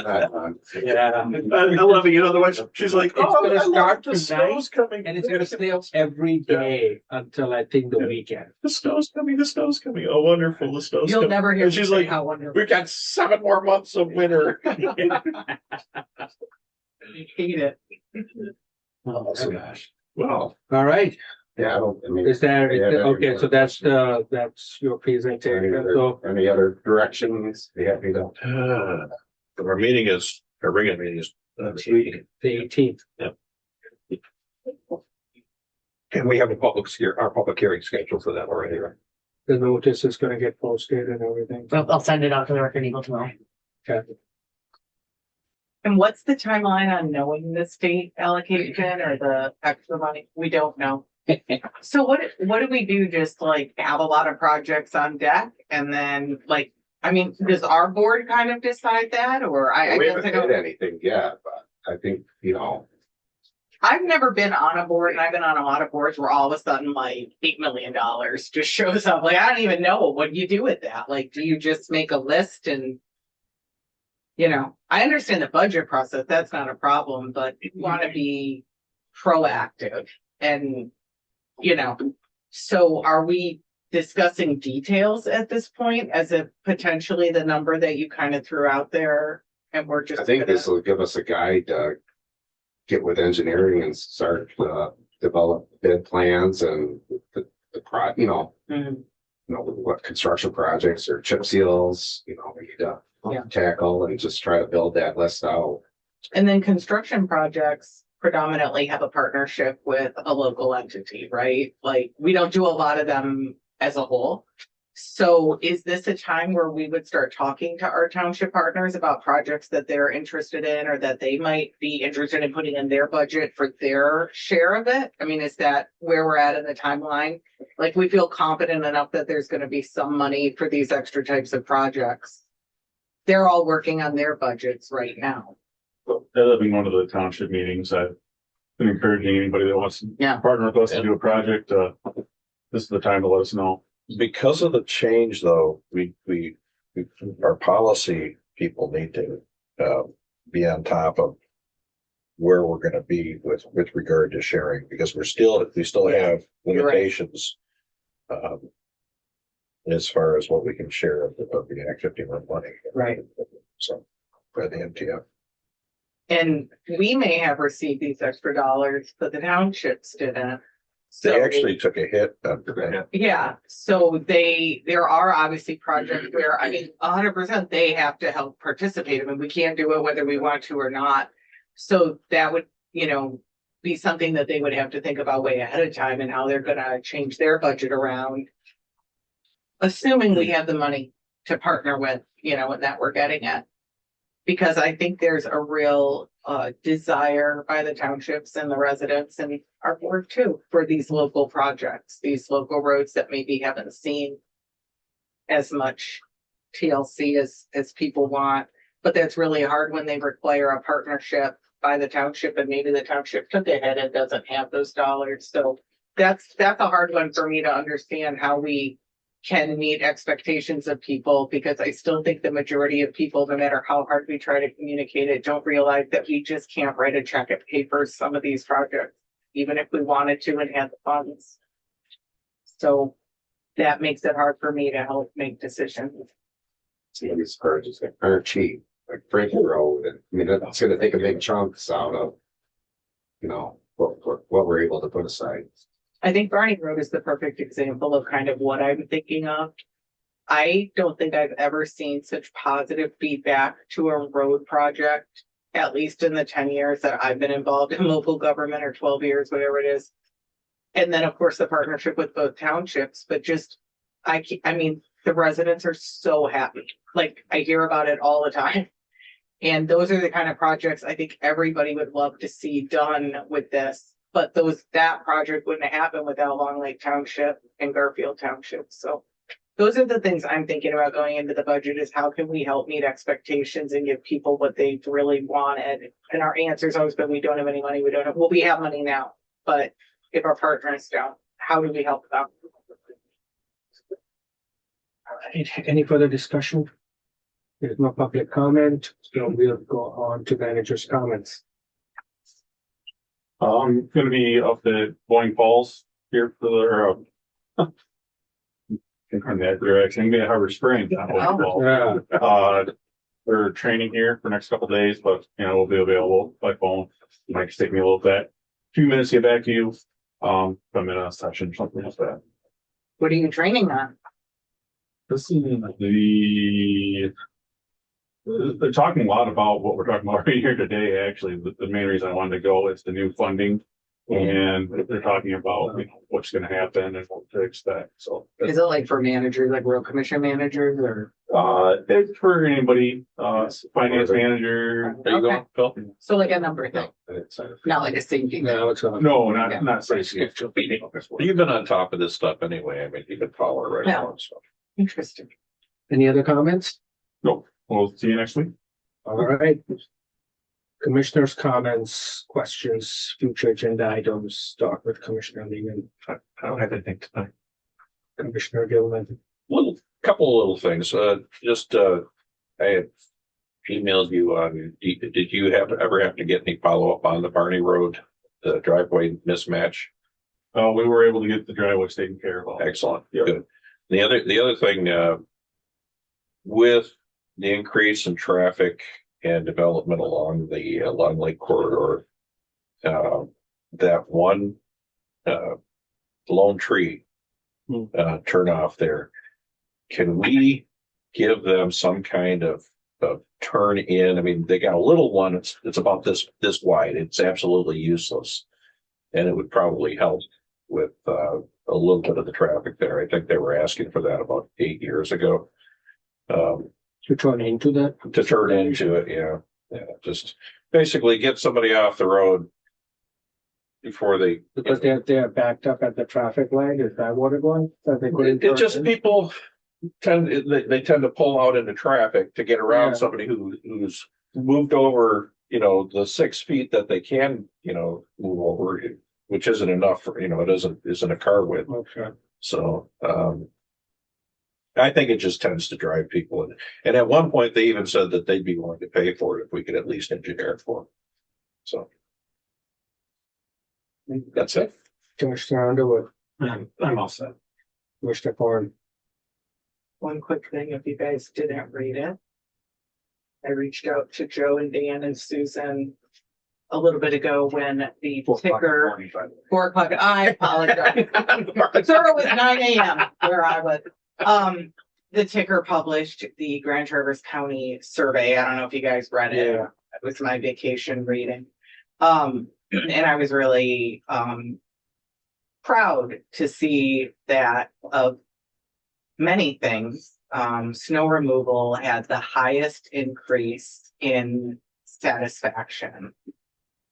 not on. Yeah. I love it. The way she's like, It's gonna I love start the tonight, snow's coming. And it's gonna stay up every day until I think the weekend. The snow's coming. The snow's coming. Oh, wonderful. The snow's You'll coming. never hear And me she's say like, how wonderful. we've got 7 more months of winter. I hate it. Oh, gosh. Wow. All right, Yeah, I mean. is there, Yeah, there okay, you so go. that's your presentation, Any so. other directions? Be happy to. Our regular meeting is next week. The 18th. And we have our public hearing scheduled for that already, right? The notice is gonna get posted and everything. I'll send it out to the record eagle tomorrow. Okay. And what's the timeline on knowing the state allocation or the extra money? We don't know. So what do we do? Just like have a lot of projects on deck and then does our board kind of decide that or I We guess haven't I don't. did anything yet, but I think, I've never been on a board and I've been on a lot of boards where all of a sudden like $8 million just shows up. Like, I don't even know. What do you do with that? Like, do you just make a list and, I understand the budget process. That's not a problem, but you want to be proactive and, so are we discussing details at this point as if potentially the number that you kind of threw out there and we're just. I think this will give us a guide to get with engineering and start develop bid plans and Mhm. what construction projects or chip seals, we need to Yeah. tackle and just try to build that list out. And then construction projects predominantly have a partnership with a local entity, right? Like, we don't do a lot of them as a whole. So is this a time where we would start talking to our township partners about projects that they're interested in or that they might be interested in putting in their budget for their share of it? I mean, is that where we're at in the timeline? Like, we feel confident enough that there's going to be some money for these extra types of projects. They're all working on their budgets right now. That have been one of the township meetings. I've been encouraging anybody that wants to Yeah. partner with us to do a project, this is the time to let us know. Because of the change, though, we our policy people need to be on top of where we're going to be with regard to sharing, because we still have You're right. limitations as far as what we can share of the Act 51 money. Right. So by the MTF. And we may have received these extra dollars, but the townships didn't. They So- actually took a hit on that. Yeah, so there are obviously projects where, I mean, 100% they have to help participate. I mean, we can't do it whether we want to or not. So that would, be something that they would have to think about way ahead of time and how they're gonna change their budget around. Assuming we have the money to partner with, and that we're getting it. Because I think there's a real desire by the townships and the residents and our board too for these local projects, these local roads that maybe haven't seen as much TLC as people want. But that's really hard when they require a partnership by the township, and maybe the township took a hit and doesn't have those dollars. So that's a hard one for me to understand how we can meet expectations of people, because I still think the majority of people, no matter how hard we try to communicate it, don't realize that we just can't write a check and pay for some of these projects, even if we wanted to and had the funds. So that makes it hard for me to help make decisions. Some of these projects aren't cheap, like Franklin Road, and I mean, that's gonna take a big chunks out of, what we're able to put aside. I think Barney Road is the perfect example of kind of what I'm thinking of. I don't think I've ever seen such positive feedback to a road project, at least in the 10 years that I've been involved in local government, or 12 years, whatever it is. And then, of course, the partnership with both townships, but just, I mean, the residents are so happy. Like, I hear about it all the time. And those are the kind of projects I think everybody would love to see done with this. But that project wouldn't have happened without Long Lake Township and Garfield Township. So those are the things I'm thinking about going into the budget, is how can we help meet expectations and give people what they really wanted? And our answer's always been, we don't have any money. We have money now, but if our partners don't, how do we help them? All right, any further discussion? There's no public comment, so we'll go on to manager's comments. I'm gonna be up at Boyne Falls here for in that direction, I'm gonna Harbor Springs, not Boyne Falls. Yeah, We're training here for the next couple of days, but we'll be available by phone. It might just take me a few minutes to get back to you. If I'm in a session or something like that. What are you training on? This is they're talking a lot about what we're talking about right here today. Actually, the main reason I wanted to go is the new funding, and they're talking about what's going to happen and what to expect. So, Is it like for managers, like road commission managers, or? it's for anybody, finance manager. There you go, Phil. So like a number thing, not like a safety. no, it's on. No, not safety. You've been on top of this stuff anyway. I mean, you can follow it right Yeah. along, so. Interesting. Any other comments? Nope. We'll see you next week. All right. Commissioners' comments, questions, future agenda items. Start with Commissioner Lehman. I don't have anything tonight. Commissioner Gilman. Couple of little things, I had emailed you on, did you ever have to get any follow-up on the Barney Road, the driveway mismatch? We were able to get the driveways taken care of. Excellent, Yep. good. The other thing, with the increase in traffic and development along the Long Lake corridor, that one Lone Tree turn off there, can we give them some kind of turn in? I mean, they got a little one. It's about this wide. It's absolutely useless, and it would probably help with a little bit of the traffic there. I think they were asking for that about 8 years ago. To turn into that. To turn into it, yeah, just basically get somebody off the road before they. Because they're backed up at the traffic light, is that what it was? That they couldn't It just turn in? people they tend to pull out into traffic to get around Yeah. somebody who's moved over, the 6 feet that they can, move over, which isn't enough for, it isn't a car width. Okay. So, I think it just tends to drive people in. And at one point, they even said that they'd be willing to pay for it if we could at least engineer it for them. So. That's it. Commissioner Underwood, I'm all set. Commissioner Thorne. One quick thing, if you guys didn't read it. I reached out to Joe and Dan and Susan a little bit ago when the ticker, 4 o'clock, I apologize. Sir, it was 9 a.m. where I was. The ticker published the Grand Traverse County survey. I don't know if you guys read it. Yeah. It was my vacation reading. And I was really, proud to see that of many things, snow removal had the highest increase in satisfaction.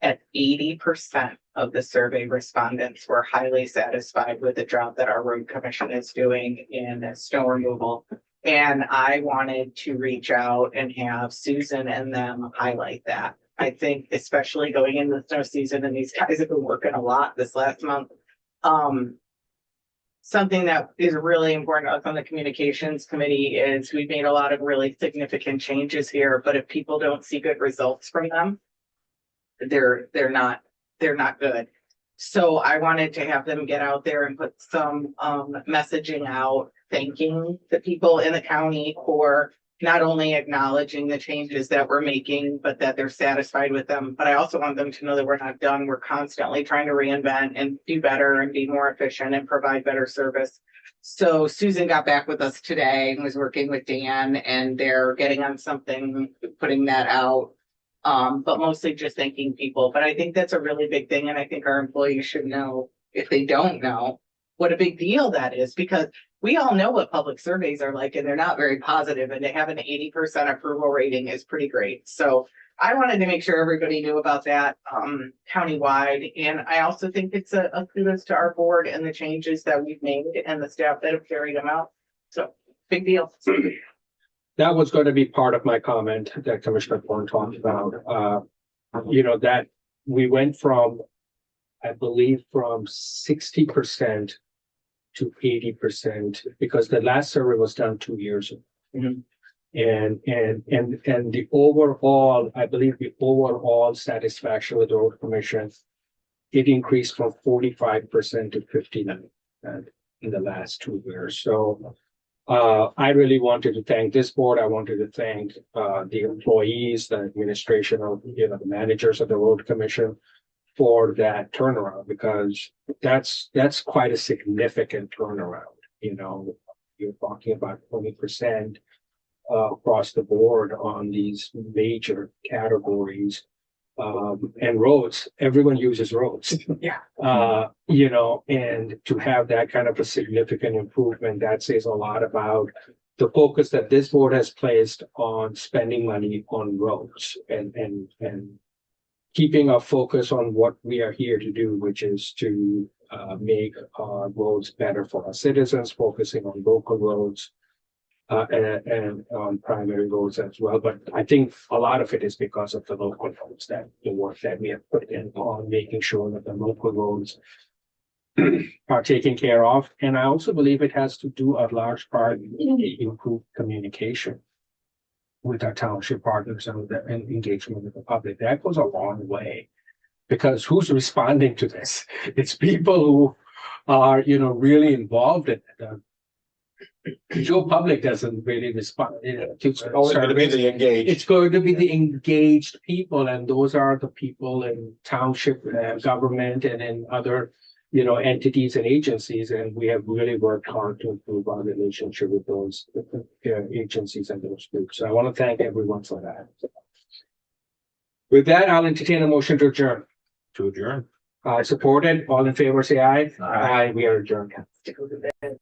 At 80% of the survey respondents were highly satisfied with the job that our road commission is doing in snow removal. And I wanted to reach out and have Susan and them highlight that. I think especially going into the snow season, and these guys have been working a lot this last month. Something that is really important to us on the communications committee is we've made a lot of really significant changes here, but if people don't see good results from them, they're not good. So I wanted to have them get out there and put some messaging out, thanking the people in the county for not only acknowledging the changes that we're making, but that they're satisfied with them. But I also want them to know that we're not done. We're constantly trying to reinvent and do better and be more efficient and provide better service. So Susan got back with us today and was working with Dan, and they're getting on something, putting that out. But mostly just thanking people. But I think that's a really big thing. And I think our employees should know, if they don't know, what a big deal that is, because we all know what public surveys are like, and they're not very positive, and to have an 80% approval rating is pretty great. So I wanted to make sure everybody knew about that countywide. And I also think it's a kudos to our board and the changes that we've made and the staff that have carried them out. So big deal. That was going to be part of my comment that Commissioner Thorne talked about. That we went from, I believe, from 60% to 80%, because the last survey was done 2 years ago. And the overall, I believe the overall satisfaction with the road commission, it increased from 45% to 59% in the last 2 years. So I really wanted to thank this board. I wanted to thank the employees, the administration of, the managers of the road commission for that turnaround, because that's quite a significant turnaround. You're talking about 20% across the board on these major categories. And roads, everyone uses roads. Yeah. And to have that kind of a significant improvement, that says a lot about the focus that this board has placed on spending money on roads and keeping our focus on what we are here to do, which is to make our roads better for our citizens, focusing on local roads and on primary roads as well. But I think a lot of it is because of the local roads, that the work that we have put in on making sure that the local roads are taken care of. And I also believe it has to do a large part with improved communication with our township partners and engagement with the public. That goes a long way, because who's responding to this? It's people who are, really involved in it. Joe Public doesn't really respond. It's going to be the engaged. It's going to be the engaged people, and those are the people in township government and in other, entities and agencies. And we have really worked hard to improve our relationship with those agencies and those groups. So I want to thank everyone for that. With that, I'll entertain a motion to adjourn. To adjourn. Supported, all in favor, say aye. Aye. We are adjourned. To go to bed.